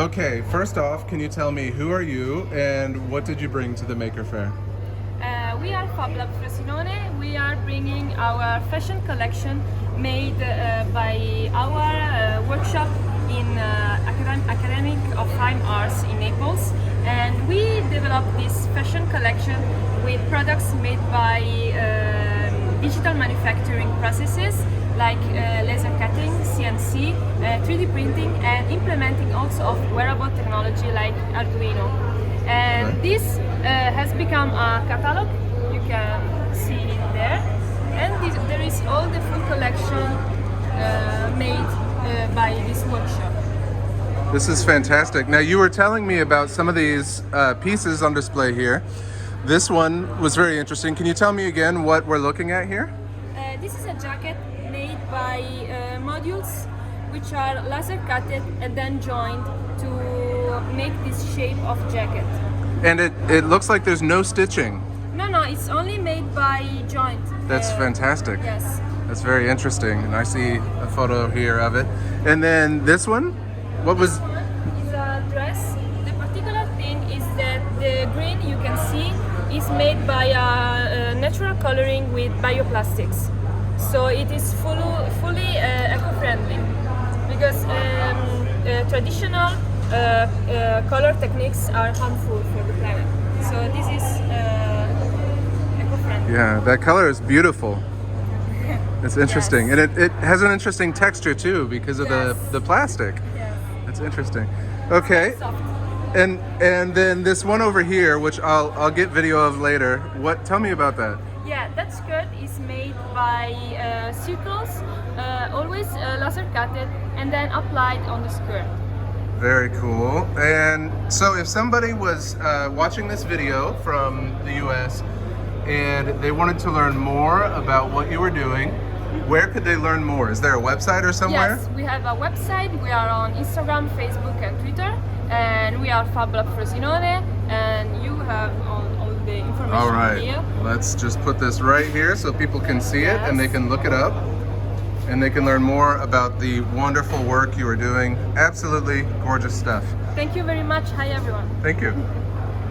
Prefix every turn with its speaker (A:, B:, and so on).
A: Okay, first off, can you tell me who are you and what did you bring to the Maker Faire?
B: We are Frosinone. We are bringing our fashion collection made by our workshop in Academy of Fine Arts in Naples, and we developed this fashion collection with products made by digital manufacturing processes like laser cutting, CNC, 3D printing, and implementing also of wearable technology like Arduino. And this has become a catalog. You can see it there. And there is all the full collection made by this workshop.
A: This is fantastic. Now you were telling me about some of these pieces on display here. This one was very interesting. Can you tell me again what we're looking at here?
B: This is a jacket made by modules which are laser cutted and then joined to make this shape of jacket.
A: And it looks like there's no stitching.
B: No, it's only made by joint.
A: That's fantastic.
B: Yes.
A: That's very interesting. And I see a photo here of it. And then this one? What was...
B: This one is a dress. The particular thing is that the green you can see is made by a natural coloring with bioplastics. So it is fully eco-friendly because traditional color techniques are harmful for the planet. So this is eco-friendly.
A: Yeah, that color is beautiful. It's interesting.
B: Yes.
A: And it has an interesting texture too because of the plastic.
B: Yes.
A: That's interesting. Okay.
B: Soft.
A: And then this one over here, which I'll get video of later. Tell me about that.
B: Yeah, that skirt is made by circles, always laser cutted and then applied on the skirt.
A: Very cool. And so if somebody was watching this video from the US and they wanted to learn more about what you were doing, where could they learn more? Is there a website or somewhere?
B: Yes, we have a website. We are on Instagram, Facebook and Twitter, and we are Frosinone, and you have all the information
A: All right,
B: here.
A: let's just put this right here so people can see it and they can look it up and they can learn more about the wonderful work you are doing. Absolutely gorgeous stuff.
B: Thank you very much. Hi everyone.
A: Thank you.